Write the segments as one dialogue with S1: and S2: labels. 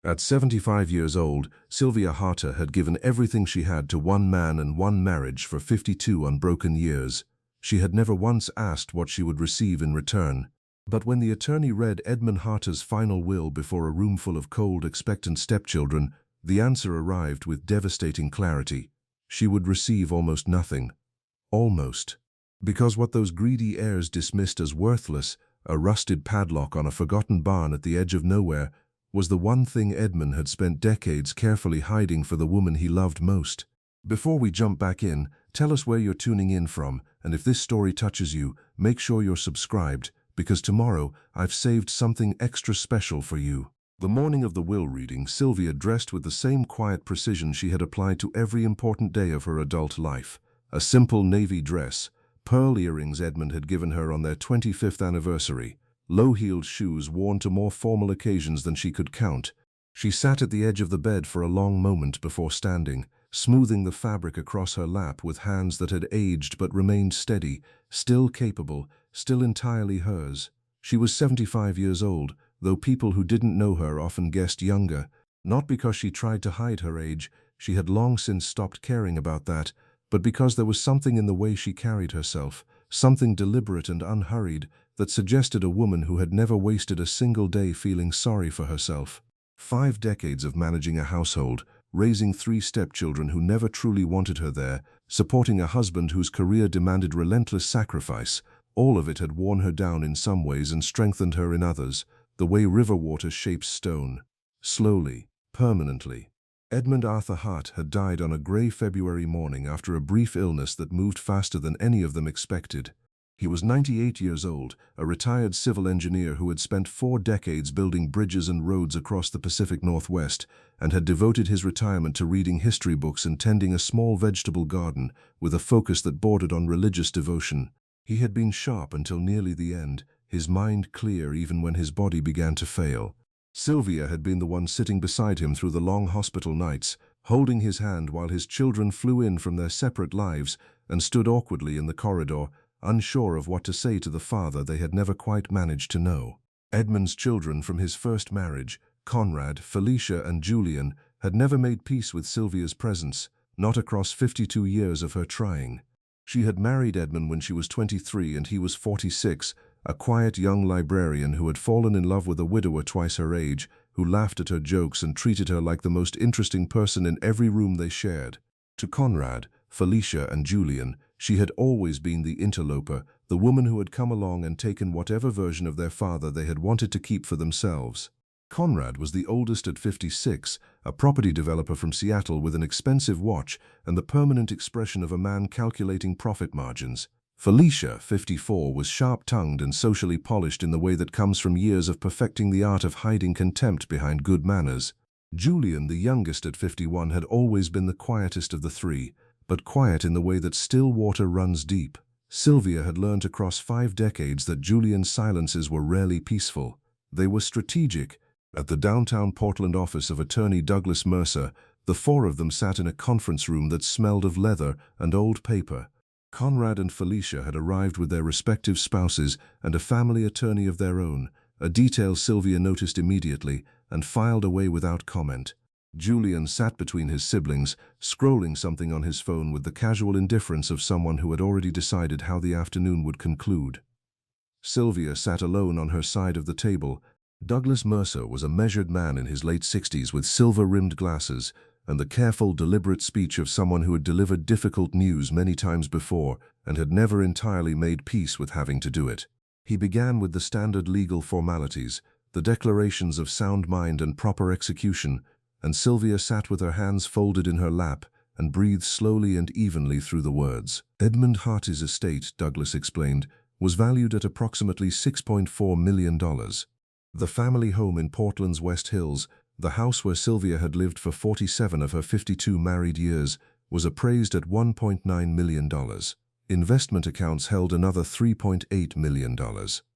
S1: At 75 years old, Sylvia Harte had given everything she had to one man and one marriage for 52 unbroken years. She had never once asked what she would receive in return. But when the attorney read Edmund Harte's final will before a room full of cold, expectant stepchildren, the answer arrived with devastating clarity. She would receive almost nothing. Almost. Because what those greedy heirs dismissed as worthless, a rusted padlock on a forgotten barn at the edge of nowhere, was the one thing Edmund had spent decades carefully hiding for the woman he loved most. Before we jump back in, tell us where you're tuning in from, and if this story touches you, make sure you're subscribed, because tomorrow I've saved something extra special for you. The morning of the will reading, Sylvia dressed with the same quiet precision she had applied to every important day of her adult life. A simple navy dress, pearl earrings Edmund had given her on their 25th anniversary, low-heeled shoes worn to more formal occasions than she could count. She sat at the edge of the bed for a long moment before standing, smoothing the fabric across her lap with hands that had aged but remained steady, still capable, still entirely hers. She was 75 years old, though people who didn't know her often guessed younger. Not because she tried to hide her age, she had long since stopped caring about that, but because there was something in the way she carried herself, something deliberate and unhurried, that suggested a woman who had never wasted a single day feeling sorry for herself. 5 decades of managing a household, raising 3 stepchildren who never truly wanted her there, supporting a husband whose career demanded relentless sacrifice, all of it had worn her down in some ways and strengthened her in others, the way river water shapes stone. Slowly, permanently. Edmund Arthur Harte had died on a grey February morning after a brief illness that moved faster than any of them expected. He was 98 years old, a retired civil engineer who had spent 4 decades building bridges and roads across the Pacific Northwest, and had devoted his retirement to reading history books and tending a small vegetable garden, with a focus that bordered on religious devotion. He had been sharp until nearly the end, his mind clear even when his body began to fail. Sylvia had been the one sitting beside him through the long hospital nights, holding his hand while his children flew in from their separate lives and stood awkwardly in the corridor, unsure of what to say to the father they had never quite managed to know. Edmund's children from his first marriage, Conrad, Felicia, and Julian, had never made peace with Sylvia's presence, not across 52 years of her trying. She had married Edmund when she was 23 and he was 46, a quiet young librarian who had fallen in love with a widower twice her age, who laughed at her jokes and treated her like the most interesting person in every room they shared. To Conrad, Felicia, and Julian, she had always been the interloper, the woman who had come along and taken whatever version of their father they had wanted to keep for themselves. Conrad was the oldest at 56, a property developer from Seattle with an expensive watch and the permanent expression of a man calculating profit margins. Felicia, 54, was sharp-tongued and socially polished in the way that comes from years of perfecting the art of hiding contempt behind good manners. Julian, the youngest at 51, had always been the quietest of the 3, but quiet in the way that still water runs deep. Sylvia had learned across 5 decades that Julian's silences were rarely peaceful. They were strategic. At the downtown Portland office of attorney Douglas Mercer, the 4 of them sat in a conference room that smelled of leather and old paper. Conrad and Felicia had arrived with their respective spouses and a family attorney of their own, a detail Sylvia noticed immediately and filed away without comment. Julian sat between his siblings, scrolling something on his phone with the casual indifference of someone who had already decided how the afternoon would conclude. Sylvia sat alone on her side of the table. Douglas Mercer was a measured man in his late 60s with silver-rimmed glasses and the careful, deliberate speech of someone who had delivered difficult news many times before and had never entirely made peace with having to do it. He began with the standard legal formalities, the declarations of sound mind and proper execution, and Sylvia sat with her hands folded in her lap and breathed slowly and evenly through the words. Edmund Harte's estate, Douglas explained, was valued at approximately $6.4 million. The family home in Portland's West Hills, the house where Sylvia had lived for 47 of her 52 married years, was appraised at $1.9 million. Investment accounts held another $3.8 million.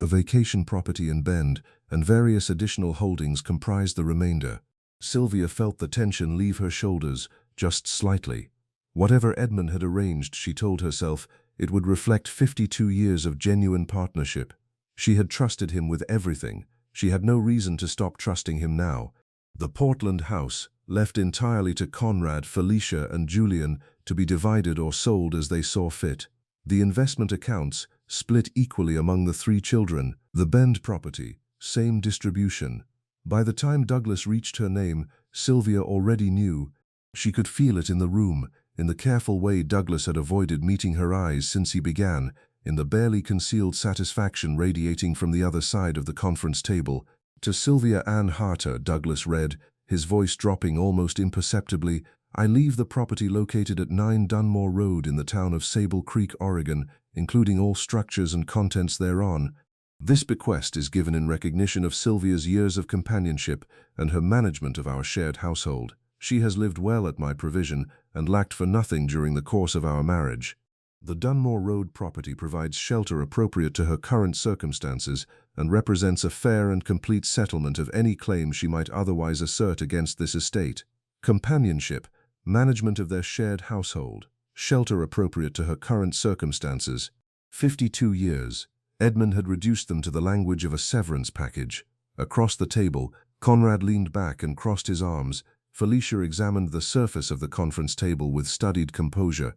S1: A vacation property in Bend and various additional holdings comprised the remainder. Sylvia felt the tension leave her shoulders, just slightly. Whatever Edmund had arranged, she told herself, it would reflect 52 years of genuine partnership. She had trusted him with everything. She had no reason to stop trusting him now. The Portland house, left entirely to Conrad, Felicia, and Julian, to be divided or sold as they saw fit. The investment accounts, split equally among the 3 children. The Bend property, same distribution. By the time Douglas reached her name, Sylvia already knew. She could feel it in the room, in the careful way Douglas had avoided meeting her eyes since he began, in the barely concealed satisfaction radiating from the other side of the conference table. To Sylvia Ann Harte, Douglas read, his voice dropping almost imperceptibly, I leave the property located at 9 Dunmore Road in the town of Sable Creek, Oregon, including all structures and contents thereon. This bequest is given in recognition of Sylvia's years of companionship and her management of our shared household. She has lived well at my provision and lacked for nothing during the course of our marriage. The Dunmore Road property provides shelter appropriate to her current circumstances and represents a fair and complete settlement of any claim she might otherwise assert against this estate. Companionship, management of their shared household, shelter appropriate to her current circumstances. 52 years. Edmund had reduced them to the language of a severance package. Across the table, Conrad leaned back and crossed his arms. Felicia examined the surface of the conference table with studied composure.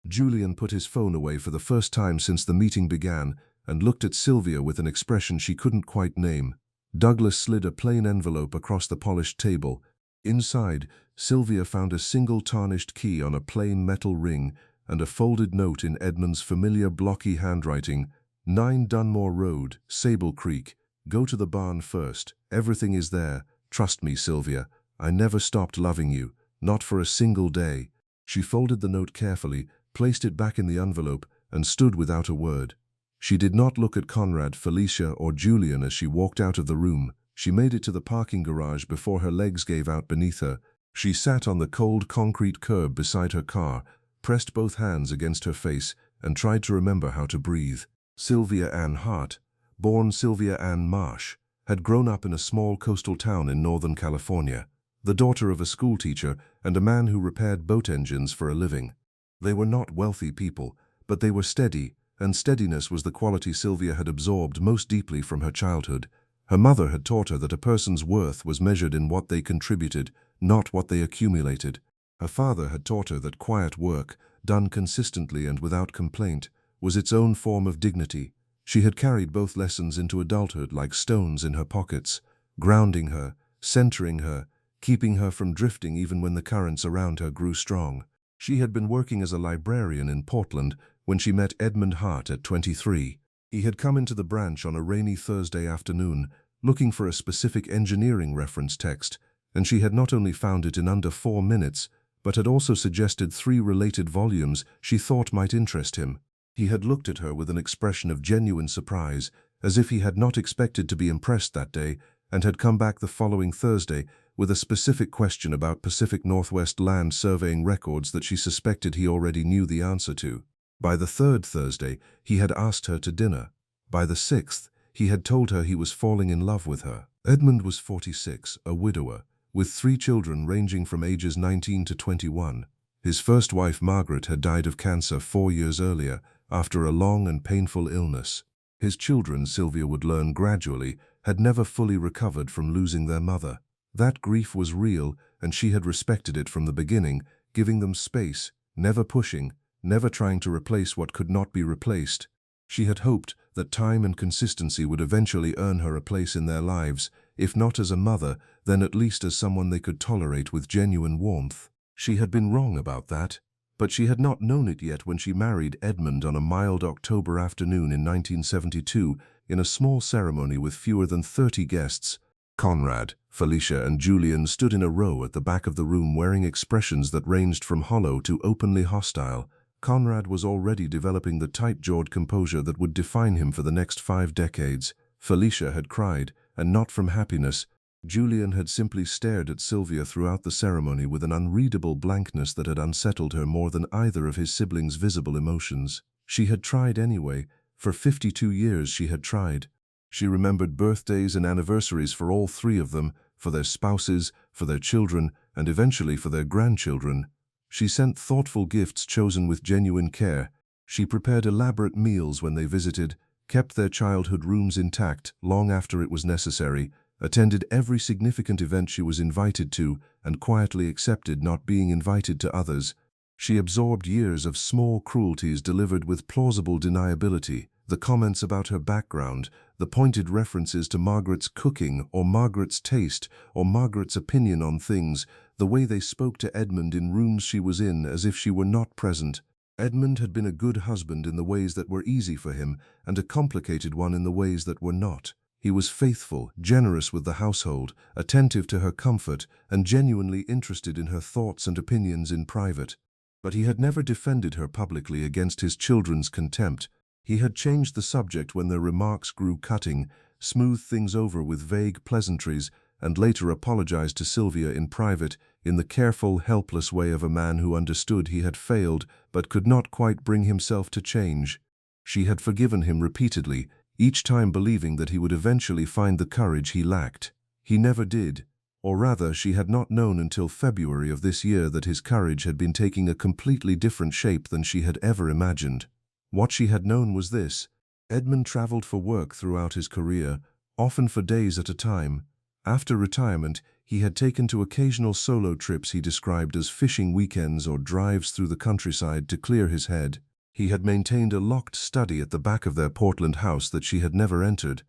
S1: Julian put his phone away for the first time since the meeting began and looked at Sylvia with an expression she couldn't quite name. Douglas slid a plain envelope across the polished table. Inside, Sylvia found a single tarnished key on a plain metal ring and a folded note in Edmund's familiar blocky handwriting. 9 Dunmore Road, Sable Creek. Go to the barn first. Everything is there. Trust me, Sylvia. I never stopped loving you. Not for a single day. She folded the note carefully, placed it back in the envelope, and stood without a word. She did not look at Conrad, Felicia, or Julian as she walked out of the room. She made it to the parking garage before her legs gave out beneath her. She sat on the cold concrete curb beside her car, pressed both hands against her face, and tried to remember how to breathe. Sylvia Ann Harte, born Sylvia Ann Marsh, had grown up in a small coastal town in Northern California, the daughter of a schoolteacher and a man who repaired boat engines for a living. They were not wealthy people, but they were steady, and steadiness was the quality Sylvia had absorbed most deeply from her childhood. Her mother had taught her that a person's worth was measured in what they contributed, not what they accumulated. Her father had taught her that quiet work, done consistently and without complaint, was its own form of dignity. She had carried both lessons into adulthood like stones in her pockets, grounding her, centering her, keeping her from drifting even when the currents around her grew strong. She had been working as a librarian in Portland when she met Edmund Harte at 23. He had come into the branch on a rainy Thursday afternoon, looking for a specific engineering reference text, and she had not only found it in under 4 minutes, but had also suggested 3 related volumes she thought might interest him. He had looked at her with an expression of genuine surprise, as if he had not expected to be impressed that day, and had come back the following Thursday with a specific question about Pacific Northwest land surveying records that she suspected he already knew the answer to. By the 3rd Thursday, he had asked her to dinner. By the 6th, he had told her he was falling in love with her. Edmund was 46, a widower, with 3 children ranging from ages 19 to 21. His first wife, Margaret, had died of cancer 4 years earlier, after a long and painful illness. His children, Sylvia would learn gradually, had never fully recovered from losing their mother. That grief was real, and she had respected it from the beginning, giving them space, never pushing, never trying to replace what could not be replaced. She had hoped that time and consistency would eventually earn her a place in their lives, if not as a mother, then at least as someone they could tolerate with genuine warmth. She had been wrong about that, but she had not known it yet when she married Edmund on a mild October afternoon in 1972 in a small ceremony with fewer than 30 guests. Conrad, Felicia, and Julian stood in a row at the back of the room wearing expressions that ranged from hollow to openly hostile. Conrad was already developing the tight-jawed composure that would define him for the next 5 decades. Felicia had cried, and not from happiness. Julian had simply stared at Sylvia throughout the ceremony with an unreadable blankness that had unsettled her more than either of his siblings' visible emotions. She had tried anyway. For 52 years she had tried. She remembered birthdays and anniversaries for all 3 of them, for their spouses, for their children, and eventually for their grandchildren. She sent thoughtful gifts chosen with genuine care. She prepared elaborate meals when they visited, kept their childhood rooms intact long after it was necessary, attended every significant event she was invited to, and quietly accepted not being invited to others. She absorbed years of small cruelties delivered with plausible deniability, the comments about her background, the pointed references to Margaret's cooking or Margaret's taste or Margaret's opinion on things, the way they spoke to Edmund in rooms she was in as if she were not present. Edmund had been a good husband in the ways that were easy for him and a complicated one in the ways that were not. He was faithful, generous with the household, attentive to her comfort, and genuinely interested in her thoughts and opinions in private. But he had never defended her publicly against his children's contempt. He had changed the subject when their remarks grew cutting, smoothed things over with vague pleasantries, and later apologized to Sylvia in private, in the careful, helpless way of a man who understood he had failed but could not quite bring himself to change. She had forgiven him repeatedly, each time believing that he would eventually find the courage he lacked. He never did. Or rather, she had not known until February of this year that his courage had been taking a completely different shape than she had ever imagined. What she had known was this: Edmund traveled for work throughout his career, often for days at a time. After retirement, he had taken to occasional solo trips he described as fishing weekends or drives through the countryside to clear his head. He had maintained a locked study at the back of their Portland house that she had never entered,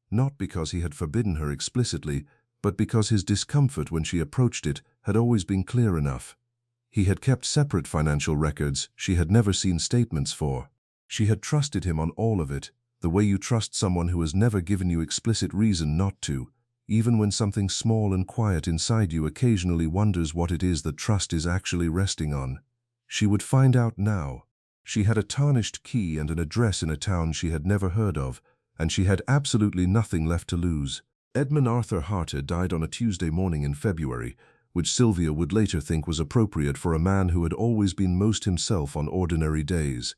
S1: not because he had forbidden her explicitly, but because his discomfort when she approached it had always been clear enough. He had kept separate financial records she had never seen statements for. She had trusted him on all of it, the way you trust someone who has never given you explicit reason not to, even when something small and quiet inside you occasionally wonders what it is that trust is actually resting on. She would find out now. She had a tarnished key and an address in a town she had never heard of, and she had absolutely nothing left to lose. Edmund Arthur Harte died on a Tuesday morning in February, which Sylvia would later think was appropriate for a man who had always been most himself on ordinary days.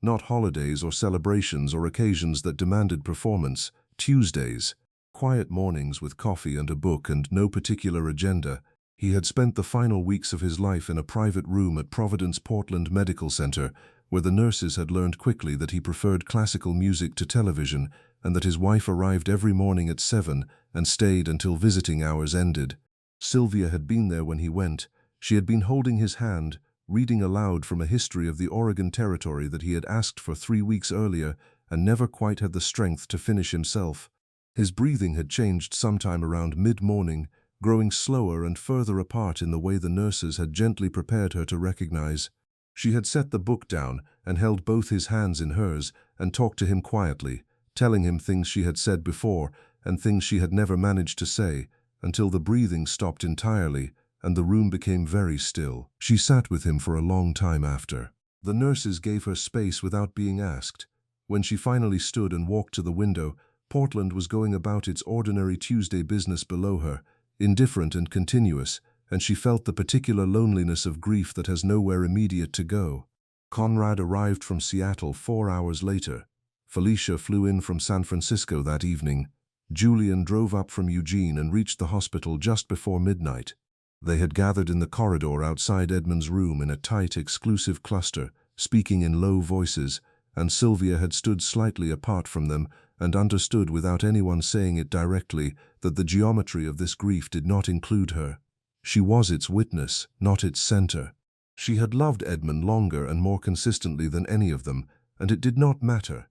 S1: Not holidays or celebrations or occasions that demanded performance, Tuesdays. Quiet mornings with coffee and a book and no particular agenda. He had spent the final weeks of his life in a private room at Providence Portland Medical Center, where the nurses had learned quickly that he preferred classical music to television and that his wife arrived every morning at 7 and stayed until visiting hours ended. Sylvia had been there when he went. She had been holding his hand, reading aloud from a history of the Oregon Territory that he had asked for 3 weeks earlier and never quite had the strength to finish himself. His breathing had changed sometime around mid-morning, growing slower and further apart in the way the nurses had gently prepared her to recognize. She had set the book down and held both his hands in hers and talked to him quietly, telling him things she had said before and things she had never managed to say, until the breathing stopped entirely and the room became very still. She sat with him for a long time after. The nurses gave her space without being asked. When she finally stood and walked to the window, Portland was going about its ordinary Tuesday business below her, indifferent and continuous, and she felt the particular loneliness of grief that has nowhere immediate to go. Conrad arrived from Seattle 4 hours later. Felicia flew in from San Francisco that evening. Julian drove up from Eugene and reached the hospital just before midnight. They had gathered in the corridor outside Edmund's room in a tight, exclusive cluster, speaking in low voices, and Sylvia had stood slightly apart from them and understood without anyone saying it directly that the geometry of this grief did not include her. She was its witness, not its center. She had loved Edmund longer and more consistently than any of them, and it did not matter.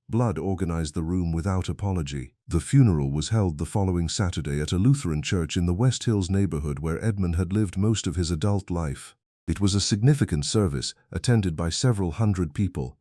S1: Blood organized the room without apology. The funeral was held the following Saturday at a Lutheran church in the West Hills neighborhood where Edmund had lived most of his adult life. It was a significant service, attended by several hundred people.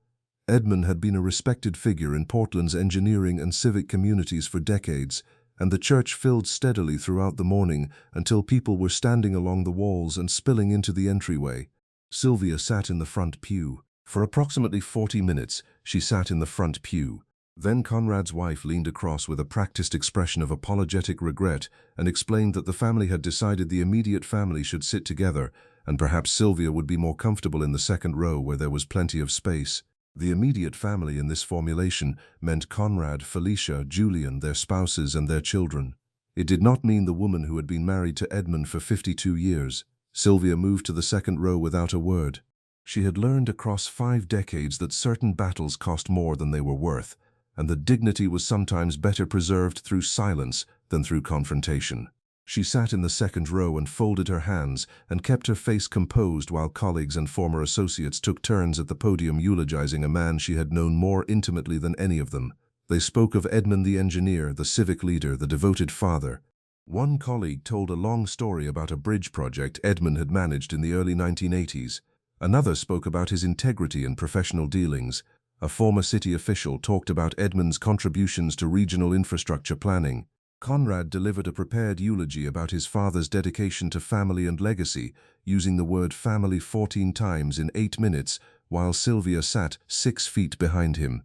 S1: Edmund had been a respected figure in Portland's engineering and civic communities for decades, and the church filled steadily throughout the morning until people were standing along the walls and spilling into the entryway. Sylvia sat in the front pew. For approximately 40 minutes, she sat in the front pew. Then Conrad's wife leaned across with a practiced expression of apologetic regret and explained that the family had decided the immediate family should sit together, and perhaps Sylvia would be more comfortable in the second row where there was plenty of space. The immediate family in this formulation meant Conrad, Felicia, Julian, their spouses, and their children. It did not mean the woman who had been married to Edmund for 52 years. Sylvia moved to the second row without a word. She had learned across 5 decades that certain battles cost more than they were worth, and the dignity was sometimes better preserved through silence than through confrontation. She sat in the second row and folded her hands and kept her face composed while colleagues and former associates took turns at the podium eulogizing a man she had known more intimately than any of them. They spoke of Edmund the engineer, the civic leader, the devoted father. One colleague told a long story about a bridge project Edmund had managed in the early 1980s. Another spoke about his integrity and professional dealings. A former city official talked about Edmund's contributions to regional infrastructure planning. Conrad delivered a prepared eulogy about his father's dedication to family and legacy, using the word family 14 times in 8 minutes, while Sylvia sat 6 feet behind him.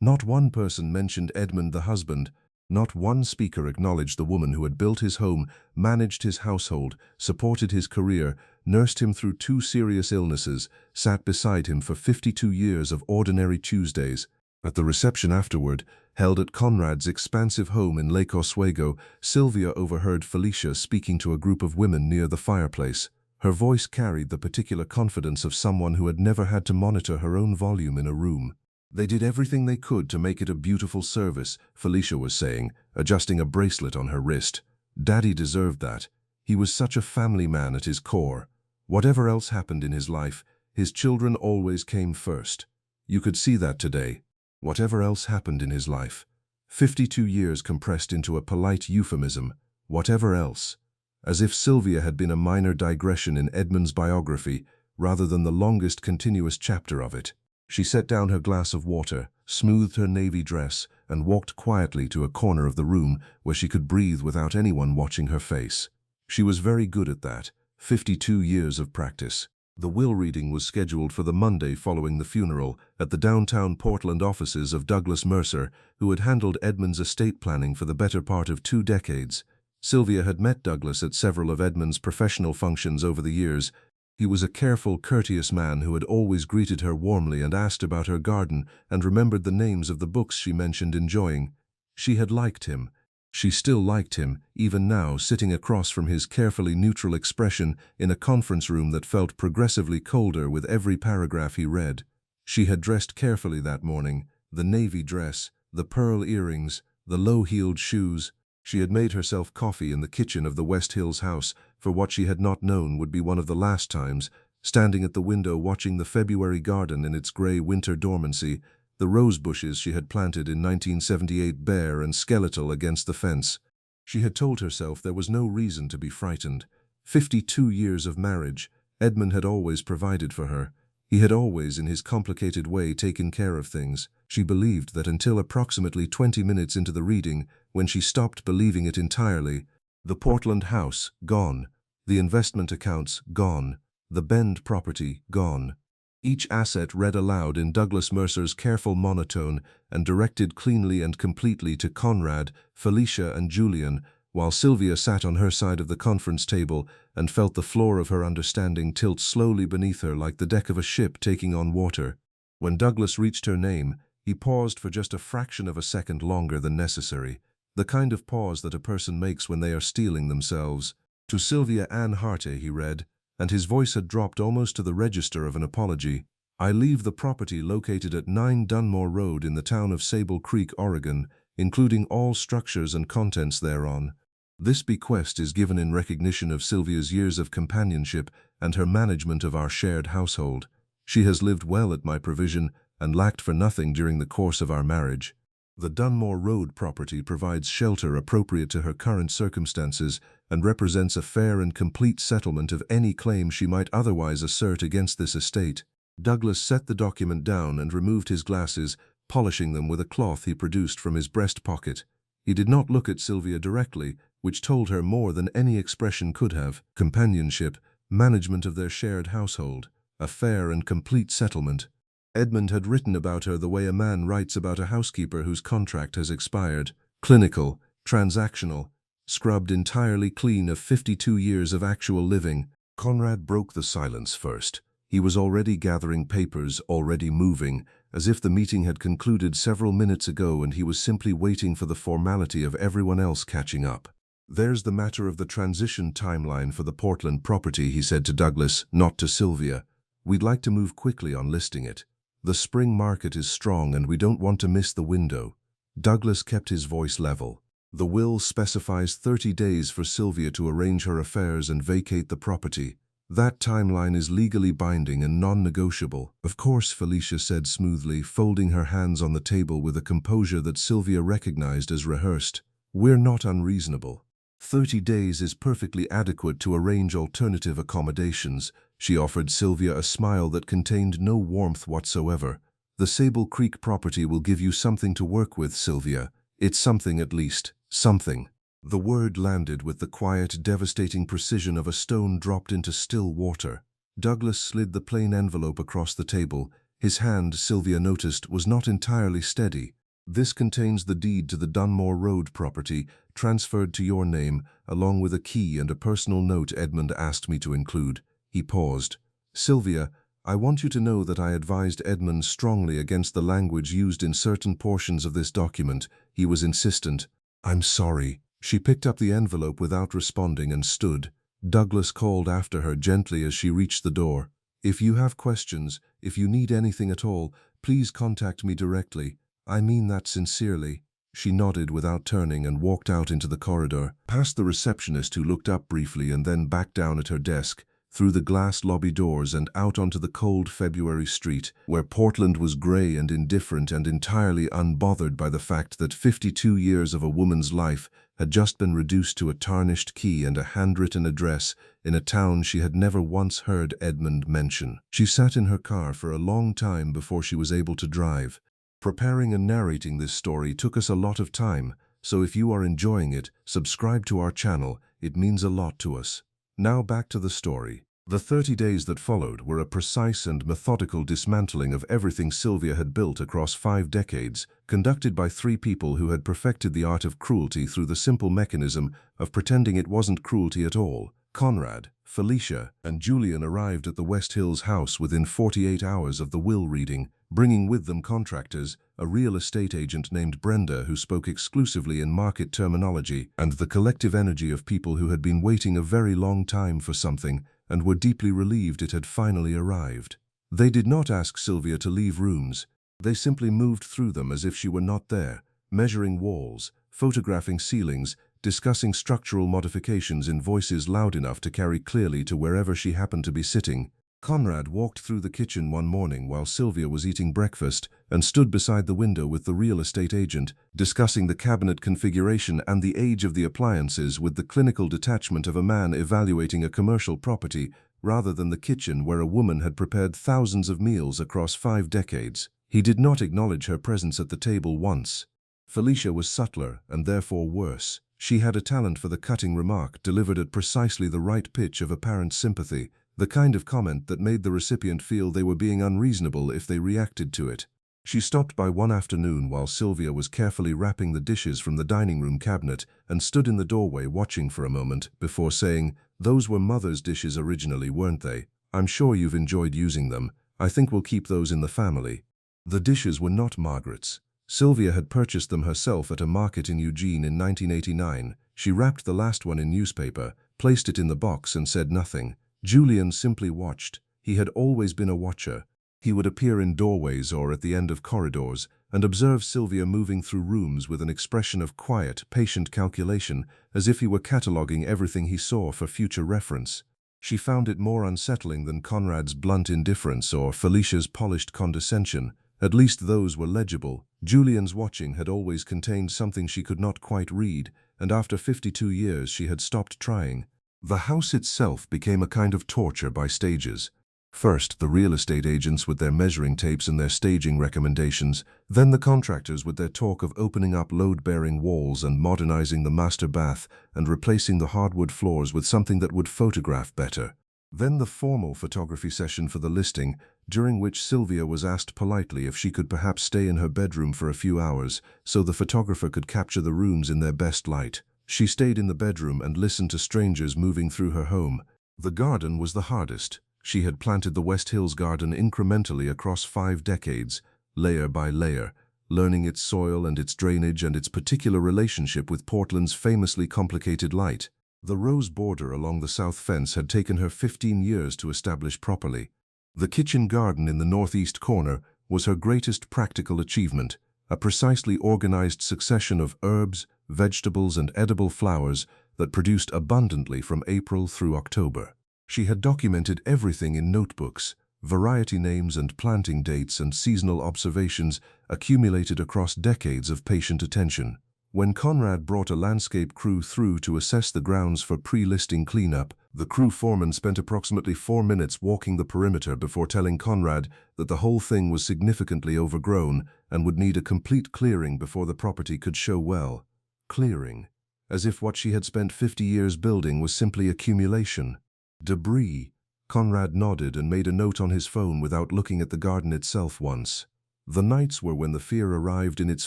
S1: Not one person mentioned Edmund the husband. Not one speaker acknowledged the woman who had built his home, managed his household, supported his career, nursed him through 2 serious illnesses, sat beside him for 52 years of ordinary Tuesdays. At the reception afterward, held at Conrad's expansive home in Lake Oswego, Sylvia overheard Felicia speaking to a group of women near the fireplace. Her voice carried the particular confidence of someone who had never had to monitor her own volume in a room. They did everything they could to make it a beautiful service, Felicia was saying, adjusting a bracelet on her wrist. Daddy deserved that. He was such a family man at his core. Whatever else happened in his life, his children always came first. You could see that today. Whatever else happened in his life. 52 years compressed into a polite euphemism. Whatever else. As if Sylvia had been a minor digression in Edmund's biography, rather than the longest continuous chapter of it. She set down her glass of water, smoothed her navy dress, and walked quietly to a corner of the room where she could breathe without anyone watching her face. She was very good at that. 52 years of practice. The will reading was scheduled for the Monday following the funeral at the downtown Portland offices of Douglas Mercer, who had handled Edmund's estate planning for the better part of 2 decades. Sylvia had met Douglas at several of Edmund's professional functions over the years. He was a careful, courteous man who had always greeted her warmly and asked about her garden and remembered the names of the books she mentioned enjoying. She had liked him. She still liked him, even now, sitting across from his carefully neutral expression in a conference room that felt progressively colder with every paragraph he read. She had dressed carefully that morning, the navy dress, the pearl earrings, the low-heeled shoes. She had made herself coffee in the kitchen of the West Hills house for what she had not known would be one of the last times, standing at the window watching the February garden in its gray winter dormancy, the rose bushes she had planted in 1978 bare and skeletal against the fence. She had told herself there was no reason to be frightened. 52 years of marriage, Edmund had always provided for her. He had always, in his complicated way, taken care of things. She believed that until approximately 20 minutes into the reading, when she stopped believing it entirely. The Portland house, gone. The investment accounts, gone. The Bend property, gone. Each asset read aloud in Douglas Mercer's careful monotone and directed cleanly and completely to Conrad, Felicia, and Julian, while Sylvia sat on her side of the conference table and felt the floor of her understanding tilt slowly beneath her like the deck of a ship taking on water. When Douglas reached her name, he paused for just a fraction of a second longer than necessary, the kind of pause that a person makes when they are steeling themselves. To Sylvia Ann Harte, he read, and his voice had dropped almost to the register of an apology. I leave the property located at 9 Dunmore Road in the town of Sable Creek, Oregon, including all structures and contents thereon. This bequest is given in recognition of Sylvia's years of companionship and her management of our shared household. She has lived well at my provision and lacked for nothing during the course of our marriage. The Dunmore Road property provides shelter appropriate to her current circumstances and represents a fair and complete settlement of any claim she might otherwise assert against this estate. Douglas set the document down and removed his glasses, polishing them with a cloth he produced from his breast pocket. He did not look at Sylvia directly, which told her more than any expression could have. Companionship, management of their shared household, a fair and complete settlement. Edmund had written about her the way a man writes about a housekeeper whose contract has expired. Clinical, transactional, scrubbed entirely clean of 52 years of actual living. Conrad broke the silence first. He was already gathering papers, already moving, as if the meeting had concluded several minutes ago and he was simply waiting for the formality of everyone else catching up. There's the matter of the transition timeline for the Portland property, he said to Douglas, not to Sylvia. We'd like to move quickly on listing it. The spring market is strong and we don't want to miss the window. Douglas kept his voice level. The will specifies 30 days for Sylvia to arrange her affairs and vacate the property. That timeline is legally binding and non-negotiable. Of course, Felicia said smoothly, folding her hands on the table with a composure that Sylvia recognized as rehearsed. We're not unreasonable. 30 days is perfectly adequate to arrange alternative accommodations. She offered Sylvia a smile that contained no warmth whatsoever. The Sable Creek property will give you something to work with, Sylvia. It's something at least. Something. The word landed with the quiet, devastating precision of a stone dropped into still water. Douglas slid the plain envelope across the table. His hand, Sylvia noticed, was not entirely steady. This contains the deed to the Dunmore Road property, transferred to your name, along with a key and a personal note Edmund asked me to include. He paused. Sylvia, I want you to know that I advised Edmund strongly against the language used in certain portions of this document. He was insistent. I'm sorry. She picked up the envelope without responding and stood. Douglas called after her gently as she reached the door. If you have questions, if you need anything at all, please contact me directly. I mean that sincerely. She nodded without turning and walked out into the corridor, past the receptionist who looked up briefly and then back down at her desk, through the glass lobby doors and out onto the cold February street, where Portland was grey and indifferent and entirely unbothered by the fact that 52 years of a woman's life had just been reduced to a tarnished key and a handwritten address in a town she had never once heard Edmund mention. She sat in her car for a long time before she was able to drive. Preparing and narrating this story took us a lot of time, so if you are enjoying it, subscribe to our channel. It means a lot to us. Now back to the story. The 30 days that followed were a precise and methodical dismantling of everything Sylvia had built across 5 decades, conducted by 3 people who had perfected the art of cruelty through the simple mechanism of pretending it wasn't cruelty at all. Conrad, Felicia, and Julian arrived at the West Hills house within 48 hours of the will reading, bringing with them contractors, a real estate agent named Brenda who spoke exclusively in market terminology, and the collective energy of people who had been waiting a very long time for something and were deeply relieved it had finally arrived. They did not ask Sylvia to leave rooms. They simply moved through them as if she were not there, measuring walls, photographing ceilings, discussing structural modifications in voices loud enough to carry clearly to wherever she happened to be sitting. Conrad walked through the kitchen one morning while Sylvia was eating breakfast and stood beside the window with the real estate agent, discussing the cabinet configuration and the age of the appliances with the clinical detachment of a man evaluating a commercial property rather than the kitchen where a woman had prepared thousands of meals across 5 decades. He did not acknowledge her presence at the table once. Felicia was subtler and therefore worse. She had a talent for the cutting remark delivered at precisely the right pitch of apparent sympathy, the kind of comment that made the recipient feel they were being unreasonable if they reacted to it. She stopped by one afternoon while Sylvia was carefully wrapping the dishes from the dining room cabinet and stood in the doorway watching for a moment before saying, "Those were Mother's dishes originally, weren't they? I'm sure you've enjoyed using them. I think we'll keep those in the family." The dishes were not Margaret's. Sylvia had purchased them herself at a market in Eugene in 1989. She wrapped the last one in newspaper, placed it in the box and said nothing. Julian simply watched. He had always been a watcher. He would appear in doorways or at the end of corridors and observe Sylvia moving through rooms with an expression of quiet, patient calculation, as if he were cataloguing everything he saw for future reference. She found it more unsettling than Conrad's blunt indifference or Felicia's polished condescension. At least those were legible. Julian's watching had always contained something she could not quite read, and after 52 years she had stopped trying. The house itself became a kind of torture by stages. First, the real estate agents with their measuring tapes and their staging recommendations, then the contractors with their talk of opening up load-bearing walls and modernizing the master bath and replacing the hardwood floors with something that would photograph better. Then the formal photography session for the listing, during which Sylvia was asked politely if she could perhaps stay in her bedroom for a few hours so the photographer could capture the rooms in their best light. She stayed in the bedroom and listened to strangers moving through her home. The garden was the hardest. She had planted the West Hills garden incrementally across 5 decades, layer by layer, learning its soil and its drainage and its particular relationship with Portland's famously complicated light. The rose border along the south fence had taken her 15 years to establish properly. The kitchen garden in the northeast corner was her greatest practical achievement, a precisely organized succession of herbs, vegetables, and edible flowers that produced abundantly from April through October. She had documented everything in notebooks, variety names and planting dates and seasonal observations accumulated across decades of patient attention. When Conrad brought a landscape crew through to assess the grounds for pre-listing cleanup, the crew foreman spent approximately 4 minutes walking the perimeter before telling Conrad that the whole thing was significantly overgrown and would need a complete clearing before the property could show well. Clearing, as if what she had spent 50 years building was simply accumulation. Debris. Conrad nodded and made a note on his phone without looking at the garden itself once. The nights were when the fear arrived in its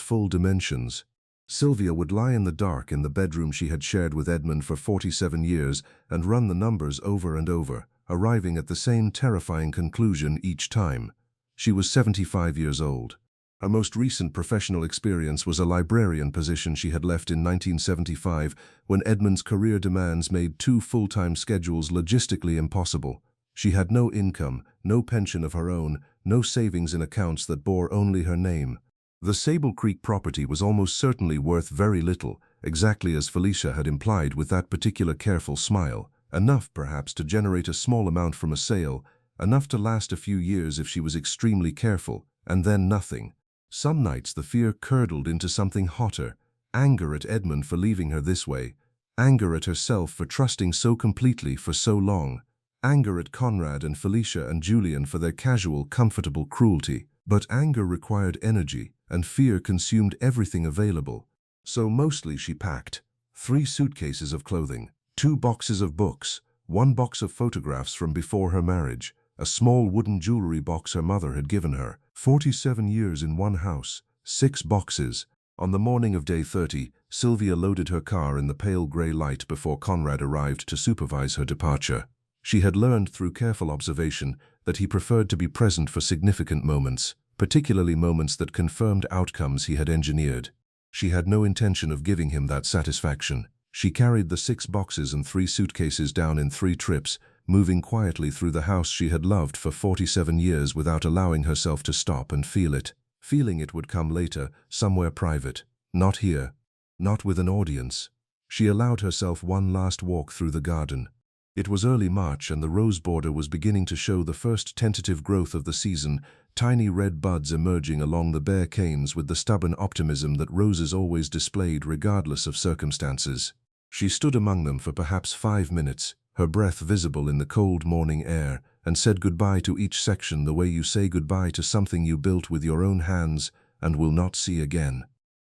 S1: full dimensions. Sylvia would lie in the dark in the bedroom she had shared with Edmund for 47 years and run the numbers over and over, arriving at the same terrifying conclusion each time. She was 75 years old. Her most recent professional experience was a librarian position she had left in 1975 when Edmund's career demands made 2 full-time schedules logistically impossible. She had no income, no pension of her own, no savings in accounts that bore only her name. The Sable Creek property was almost certainly worth very little, exactly as Felicia had implied with that particular careful smile. Enough, perhaps, to generate a small amount from a sale, enough to last a few years if she was extremely careful, and then nothing. Some nights the fear curdled into something hotter, anger at Edmund for leaving her this way, anger at herself for trusting so completely for so long, anger at Conrad and Felicia and Julian for their casual, comfortable cruelty. But anger required energy, and fear consumed everything available. So mostly she packed 3 suitcases of clothing, 2 boxes of books, 1 box of photographs from before her marriage, a small wooden jewelry box her mother had given her, 47 years in one house, 6 boxes. On the morning of day 30, Sylvia loaded her car in the pale grey light before Conrad arrived to supervise her departure. She had learned through careful observation that he preferred to be present for significant moments, particularly moments that confirmed outcomes he had engineered. She had no intention of giving him that satisfaction. She carried the 6 boxes and 3 suitcases down in 3 trips, moving quietly through the house she had loved for 47 years without allowing herself to stop and feel it. Feeling it would come later, somewhere private. Not here. Not with an audience. She allowed herself one last walk through the garden. It was early March and the rose border was beginning to show the first tentative growth of the season, tiny red buds emerging along the bare canes with the stubborn optimism that roses always displayed regardless of circumstances. She stood among them for perhaps 5 minutes, her breath visible in the cold morning air, and said goodbye to each section the way you say goodbye to something you built with your own hands and will not see again.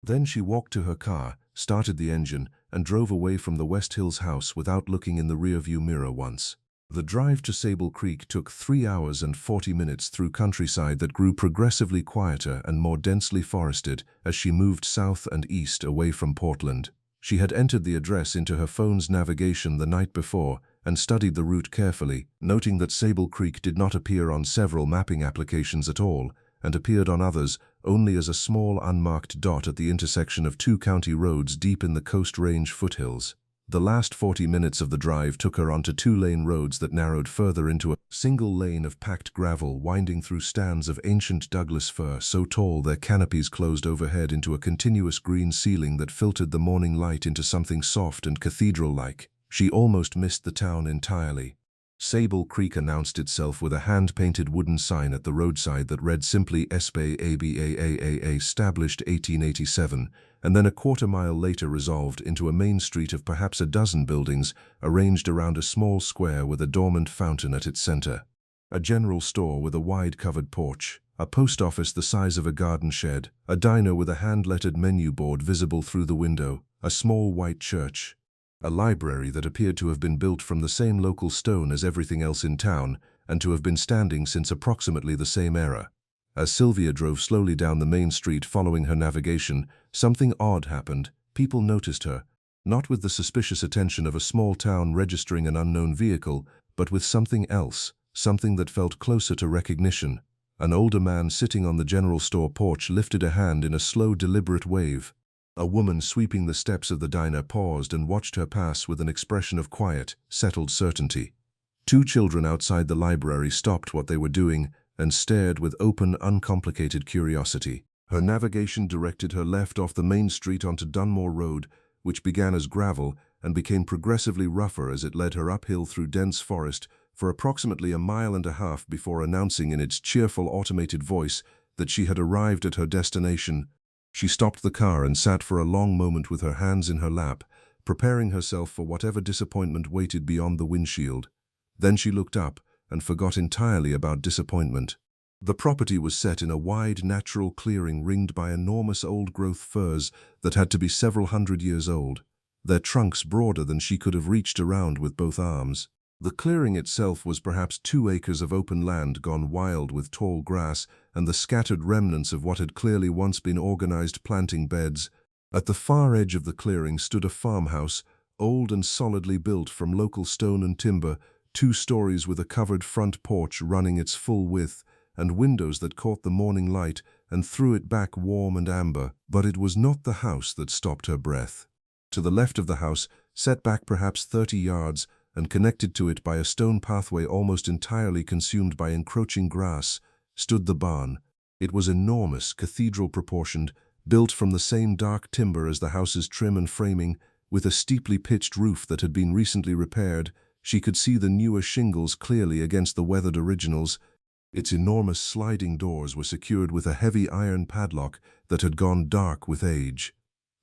S1: Then she walked to her car, started the engine, and drove away from the West Hills house without looking in the rearview mirror once. The drive to Sable Creek took 3 hours and 40 minutes through countryside that grew progressively quieter and more densely forested as she moved south and east away from Portland. She had entered the address into her phone's navigation the night before and studied the route carefully, noting that Sable Creek did not appear on several mapping applications at all, and appeared on others only as a small unmarked dot at the intersection of 2 county roads deep in the Coast Range foothills. The last 40 minutes of the drive took her onto 2-lane roads that narrowed further into a single lane of packed gravel winding through stands of ancient Douglas fir so tall their canopies closed overhead into a continuous green ceiling that filtered the morning light into something soft and cathedral-like. She almost missed the town entirely. Sable Creek announced itself with a hand-painted wooden sign at the roadside that read simply SBABAAAA established 1887, and then a quarter-mile later resolved into a main street of perhaps a dozen buildings arranged around a small square with a dormant fountain at its center. A general store with a wide covered porch, a post office the size of a garden shed, a diner with a hand-lettered menu board visible through the window, a small white church. A library that appeared to have been built from the same local stone as everything else in town and to have been standing since approximately the same era. As Sylvia drove slowly down the main street following her navigation, something odd happened. People noticed her, not with the suspicious attention of a small town registering an unknown vehicle, but with something else, something that felt closer to recognition. An older man sitting on the general store porch lifted a hand in a slow, deliberate wave. A woman sweeping the steps of the diner paused and watched her pass with an expression of quiet, settled certainty. 2 children outside the library stopped what they were doing and stared with open, uncomplicated curiosity. Her navigation directed her left off the main street onto Dunmore Road, which began as gravel and became progressively rougher as it led her uphill through dense forest for approximately a mile and a half before announcing in its cheerful automated voice that she had arrived at her destination. She stopped the car and sat for a long moment with her hands in her lap, preparing herself for whatever disappointment waited beyond the windshield. Then she looked up and forgot entirely about disappointment. The property was set in a wide natural clearing ringed by enormous old-growth firs that had to be several hundred years old, their trunks broader than she could have reached around with both arms. The clearing itself was perhaps 2 acres of open land gone wild with tall grass and the scattered remnants of what had clearly once been organized planting beds. At the far edge of the clearing stood a farmhouse, old and solidly built from local stone and timber, 2 stories with a covered front porch running its full width, and windows that caught the morning light and threw it back warm and amber. But it was not the house that stopped her breath. To the left of the house, set back perhaps 30 yards, and connected to it by a stone pathway almost entirely consumed by encroaching grass, stood the barn. It was enormous, cathedral-proportioned, built from the same dark timber as the house's trim and framing, with a steeply pitched roof that had been recently repaired. She could see the newer shingles clearly against the weathered originals. Its enormous sliding doors were secured with a heavy iron padlock that had gone dark with age.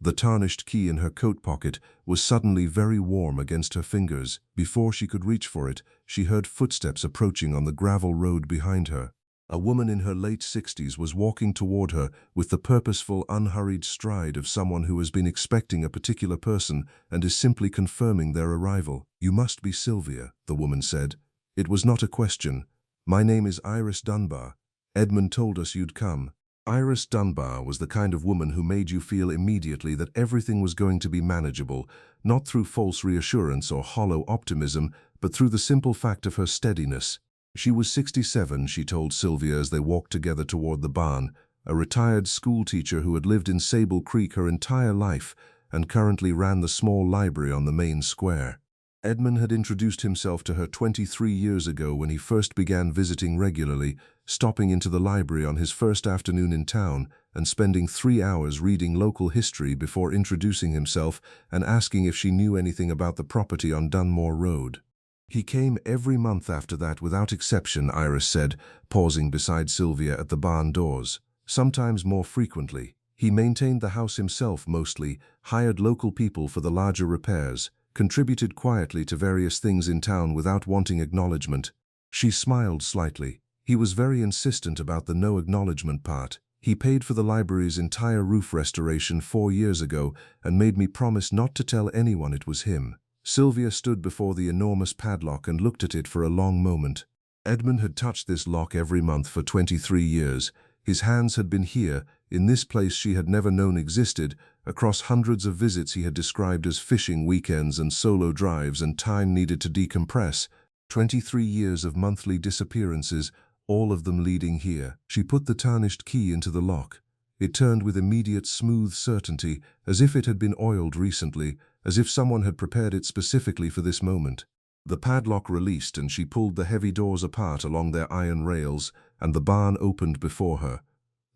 S1: The tarnished key in her coat pocket was suddenly very warm against her fingers. Before she could reach for it, she heard footsteps approaching on the gravel road behind her. A woman in her late 60s was walking toward her with the purposeful, unhurried stride of someone who has been expecting a particular person and is simply confirming their arrival. "You must be Sylvia," the woman said. It was not a question. "My name is Iris Dunbar. Edmund told us you'd come." Iris Dunbar was the kind of woman who made you feel immediately that everything was going to be manageable, not through false reassurance or hollow optimism, but through the simple fact of her steadiness. She was 67, she told Sylvia as they walked together toward the barn, a retired schoolteacher who had lived in Sable Creek her entire life and currently ran the small library on the main square. Edmund had introduced himself to her 23 years ago when he first began visiting regularly, stopping into the library on his first afternoon in town and spending 3 hours reading local history before introducing himself and asking if she knew anything about the property on Dunmore Road. He came every month after that without exception, Iris said, pausing beside Sylvia at the barn doors. Sometimes more frequently. He maintained the house himself mostly, hired local people for the larger repairs, contributed quietly to various things in town without wanting acknowledgement. She smiled slightly. He was very insistent about the no acknowledgement part. He paid for the library's entire roof restoration 4 years ago and made me promise not to tell anyone it was him. Sylvia stood before the enormous padlock and looked at it for a long moment. Edmund had touched this lock every month for 23 years. His hands had been here, in this place she had never known existed, across hundreds of visits he had described as fishing weekends and solo drives and time needed to decompress. 23 years of monthly disappearances, all of them leading here. She put the tarnished key into the lock. It turned with immediate smooth certainty, as if it had been oiled recently, as if someone had prepared it specifically for this moment. The padlock released and she pulled the heavy doors apart along their iron rails, and the barn opened before her.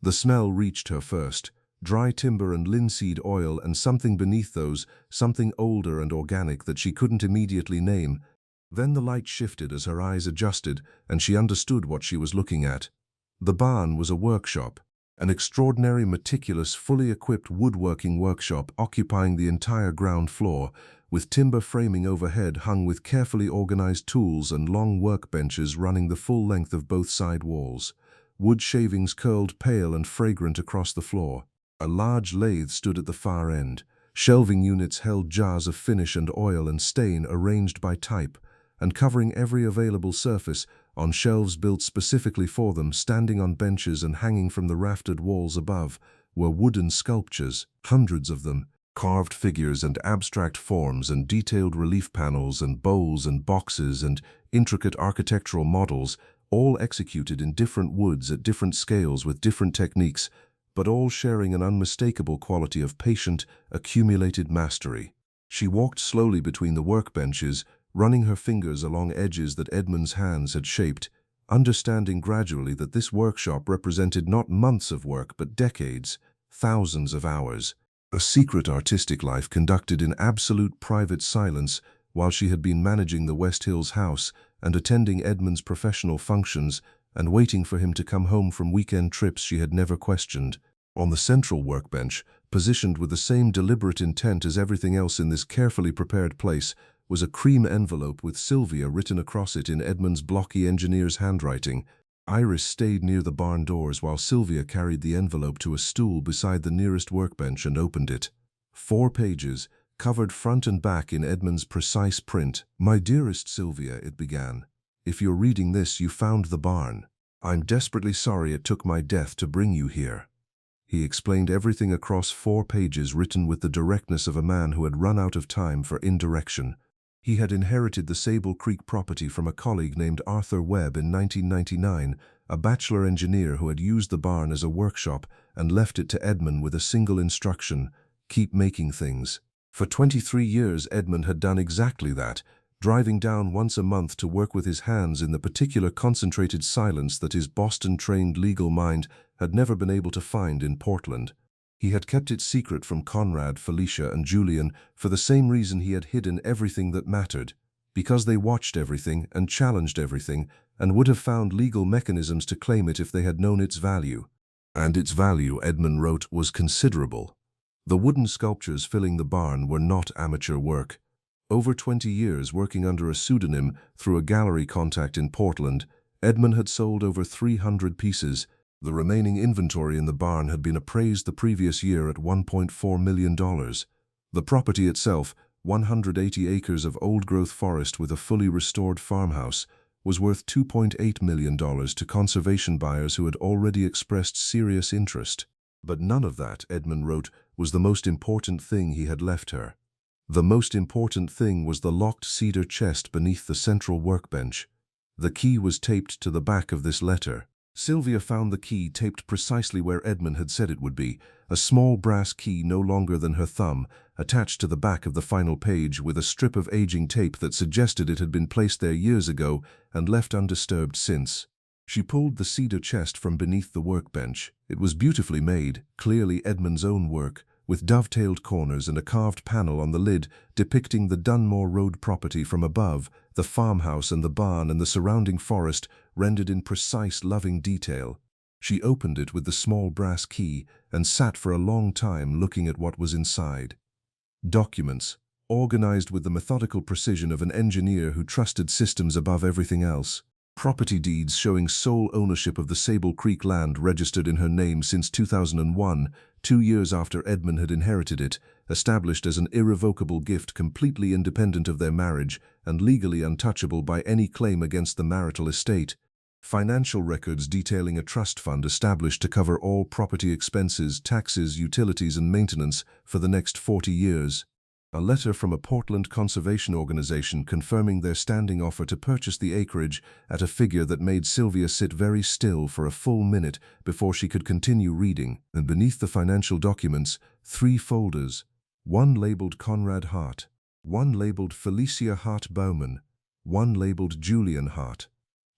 S1: The smell reached her first, dry timber and linseed oil, and something beneath those, something older and organic that she couldn't immediately name. Then the light shifted as her eyes adjusted, and she understood what she was looking at. The barn was a workshop, an extraordinary, meticulous, fully equipped woodworking workshop occupying the entire ground floor, with timber framing overhead hung with carefully organized tools and long workbenches running the full length of both side walls. Wood shavings curled pale and fragrant across the floor. A large lathe stood at the far end. Shelving units held jars of finish and oil and stain arranged by type, and covering every available surface, on shelves built specifically for them, standing on benches and hanging from the raftered walls above, were wooden sculptures, hundreds of them, carved figures and abstract forms and detailed relief panels and bowls and boxes and intricate architectural models, all executed in different woods at different scales with different techniques, but all sharing an unmistakable quality of patient, accumulated mastery. She walked slowly between the workbenches, running her fingers along edges that Edmund's hands had shaped. understanding gradually that this workshop represented not months of work but decades, thousands of hours. A secret artistic life conducted in absolute private silence while she had been managing the West Hills house and attending Edmund's professional functions and waiting for him to come home from weekend trips she had never questioned. On the central workbench, positioned with the same deliberate intent as everything else in this carefully prepared place, was a cream envelope with Sylvia written across it in Edmund's blocky engineer's handwriting. Iris stayed near the barn doors while Sylvia carried the envelope to a stool beside the nearest workbench and opened it. 4 pages, covered front and back in Edmund's precise print. "My dearest Sylvia," it began, "if you're reading this, you found the barn. I'm desperately sorry it took my death to bring you here." He explained everything across 4 pages, written with the directness of a man who had run out of time for indirection. He had inherited the Sable Creek property from a colleague named Arthur Webb in 1999, a bachelor engineer who had used the barn as a workshop and left it to Edmund with a single instruction: keep making things. For 23 years, Edmund had done exactly that, driving down once a month to work with his hands in the particular concentrated silence that his Boston-trained legal mind had never been able to find in Portland. He had kept it secret from Conrad, Felicia, and Julian for the same reason he had hidden everything that mattered, because they watched everything and challenged everything and would have found legal mechanisms to claim it if they had known its value. And its value, Edmund wrote, was considerable. The wooden sculptures filling the barn were not amateur work. Over 20 years working under a pseudonym through a gallery contact in Portland, Edmund had sold over 300 pieces. The remaining inventory in the barn had been appraised the previous year at $1.4 million. The property itself, 180 acres of old-growth forest with a fully restored farmhouse, was worth $2.8 million to conservation buyers who had already expressed serious interest. But none of that, Edmund wrote, was the most important thing he had left her. The most important thing was the locked cedar chest beneath the central workbench. The key was taped to the back of this letter. Sylvia found the key taped precisely where Edmund had said it would be, a small brass key no longer than her thumb, attached to the back of the final page with a strip of aging tape that suggested it had been placed there years ago and left undisturbed since. She pulled the cedar chest from beneath the workbench. It was beautifully made, clearly Edmund's own work, with dovetailed corners and a carved panel on the lid depicting the Dunmore Road property from above, the farmhouse and the barn and the surrounding forest rendered in precise, loving detail. She opened it with the small brass key and sat for a long time looking at what was inside. Documents, organized with the methodical precision of an engineer who trusted systems above everything else. Property deeds showing sole ownership of the Sable Creek land registered in her name since 2001, 2 years after Edmund had inherited it, established as an irrevocable gift completely independent of their marriage and legally untouchable by any claim against the marital estate. Financial records detailing a trust fund established to cover all property expenses, taxes, utilities, and maintenance for the next 40 years. A letter from a Portland conservation organization confirming their standing offer to purchase the acreage at a figure that made Sylvia sit very still for a full minute before she could continue reading. And beneath the financial documents, 3 folders, one labeled Conrad Harte, one labeled Felicia Harte Bowman, one labeled Julian Harte.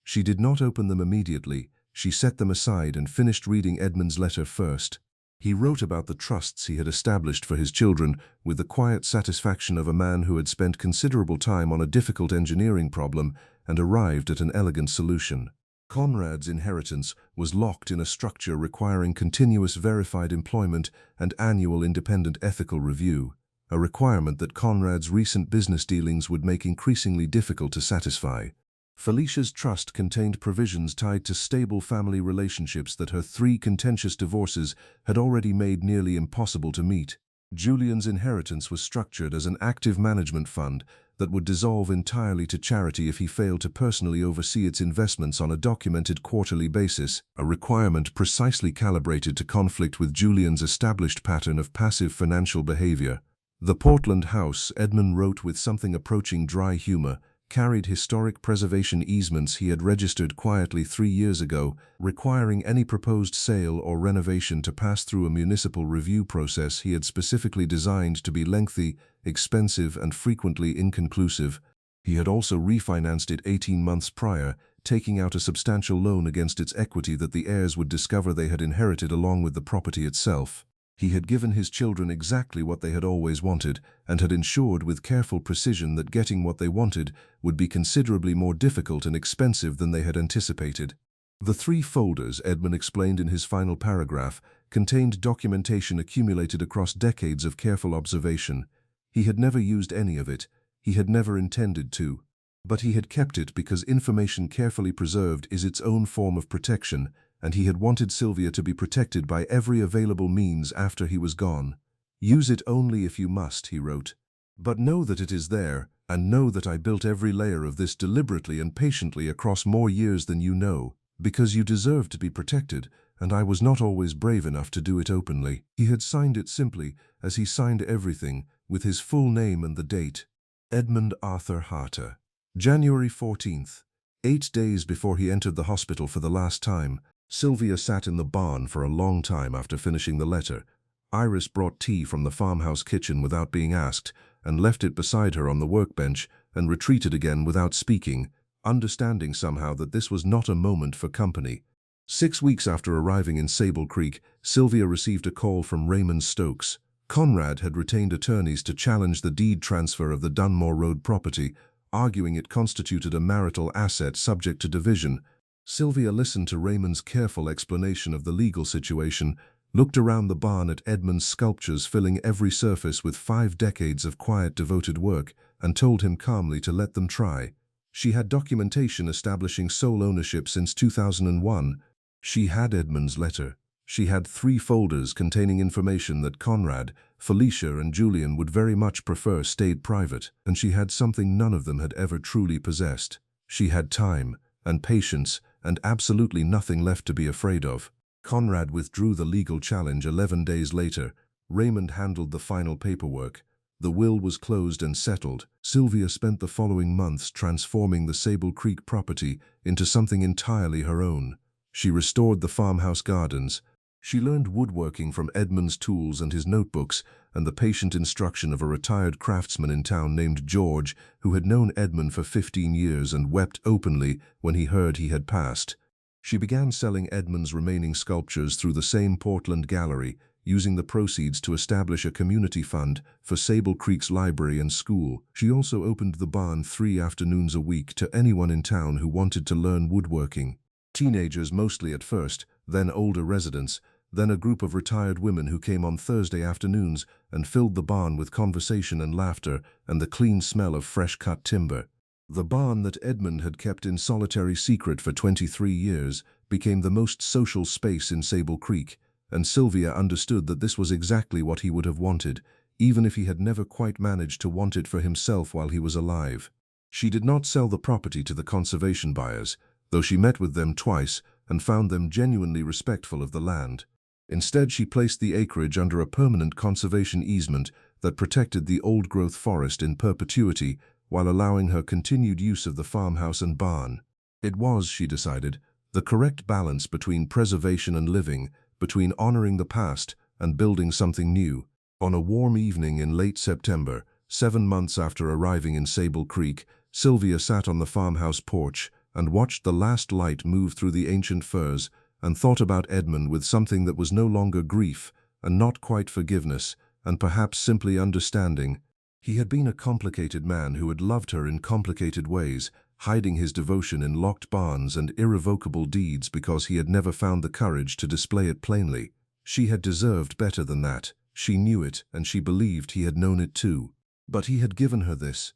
S1: She did not open them immediately. She set them aside and finished reading Edmund's letter first. He wrote about the trusts he had established for his children with the quiet satisfaction of a man who had spent considerable time on a difficult engineering problem and arrived at an elegant solution. Conrad's inheritance was locked in a structure requiring continuous verified employment and annual independent ethical review, a requirement that Conrad's recent business dealings would make increasingly difficult to satisfy. Felicia's trust contained provisions tied to stable family relationships that her 3 contentious divorces had already made nearly impossible to meet. Julian's inheritance was structured as an active management fund that would dissolve entirely to charity if he failed to personally oversee its investments on a documented quarterly basis, a requirement precisely calibrated to conflict with Julian's established pattern of passive financial behavior. The Portland house, Edmund wrote with something approaching dry humor, carried historic preservation easements he had registered quietly 3 years ago, requiring any proposed sale or renovation to pass through a municipal review process he had specifically designed to be lengthy, expensive, and frequently inconclusive. He had also refinanced it 18 months prior, taking out a substantial loan against its equity that the heirs would discover they had inherited along with the property itself. He had given his children exactly what they had always wanted, and had ensured with careful precision that getting what they wanted would be considerably more difficult and expensive than they had anticipated. The 3 folders, Edmund explained in his final paragraph, contained documentation accumulated across decades of careful observation. He had never used any of it. He had never intended to. But he had kept it because information carefully preserved is its own form of protection, and he had wanted Sylvia to be protected by every available means after he was gone. "Use it only if you must," he wrote. "But know that it is there, and know that I built every layer of this deliberately and patiently across more years than you know, because you deserve to be protected, and I was not always brave enough to do it openly." He had signed it simply, as he signed everything, with his full name and the date. Edmund Arthur Harte. January 14th. 8 days before he entered the hospital for the last time, Sylvia sat in the barn for a long time after finishing the letter. Iris brought tea from the farmhouse kitchen without being asked, and left it beside her on the workbench, and retreated again without speaking, understanding somehow that this was not a moment for company. 6 weeks after arriving in Sable Creek, Sylvia received a call from Raymond Stokes. Conrad had retained attorneys to challenge the deed transfer of the Dunmore Road property, arguing it constituted a marital asset subject to division. Sylvia listened to Raymond's careful explanation of the legal situation, looked around the barn at Edmund's sculptures filling every surface with 5 decades of quiet, devoted work, and told him calmly to let them try. She had documentation establishing sole ownership since 2001. She had Edmund's letter. She had 3 folders containing information that Conrad, Felicia, and Julian would very much prefer stayed private, and she had something none of them had ever truly possessed. She had time and patience and absolutely nothing left to be afraid of. Conrad withdrew the legal challenge 11 days later. Raymond handled the final paperwork. The will was closed and settled. Sylvia spent the following months transforming the Sable Creek property into something entirely her own. She restored the farmhouse gardens. She learned woodworking from Edmund's tools and his notebooks, and the patient instruction of a retired craftsman in town named George, who had known Edmund for 15 years and wept openly when he heard he had passed. She began selling Edmund's remaining sculptures through the same Portland gallery, using the proceeds to establish a community fund for Sable Creek's library and school. She also opened the barn 3 afternoons a week to anyone in town who wanted to learn woodworking. Teenagers mostly at first, then older residents, then a group of retired women who came on Thursday afternoons and filled the barn with conversation and laughter and the clean smell of fresh-cut timber. The barn that Edmund had kept in solitary secret for 23 years became the most social space in Sable Creek, and Sylvia understood that this was exactly what he would have wanted, even if he had never quite managed to want it for himself while he was alive. She did not sell the property to the conservation buyers, though she met with them twice and found them genuinely respectful of the land. Instead, she placed the acreage under a permanent conservation easement that protected the old-growth forest in perpetuity while allowing her continued use of the farmhouse and barn. It was, she decided, the correct balance between preservation and living, between honoring the past and building something new. On a warm evening in late September, 7 months after arriving in Sable Creek, Sylvia sat on the farmhouse porch and watched the last light move through the ancient firs and thought about Edmund with something that was no longer grief and not quite forgiveness and perhaps simply understanding. He had been a complicated man who had loved her in complicated ways, hiding his devotion in locked barns and irrevocable deeds because he had never found the courage to display it plainly. She had deserved better than that. She knew it, and she believed he had known it too. But he had given her this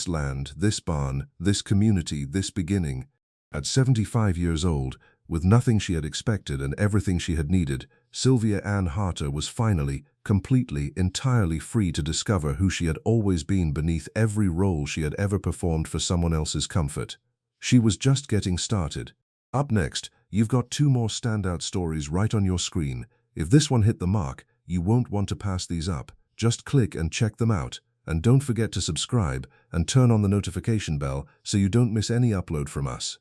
S1: land, this barn, this community, this beginning. At 75 years old, with nothing she had expected and everything she had needed, Sylvia Ann Harte was finally, completely, entirely free to discover who she had always been beneath every role she had ever performed for someone else's comfort. She was just getting started. Up next, you've got 2 more standout stories right on your screen. If this one hit the mark, you won't want to pass these up. Just click and check them out. And don't forget to subscribe and turn on the notification bell so you don't miss any upload from us.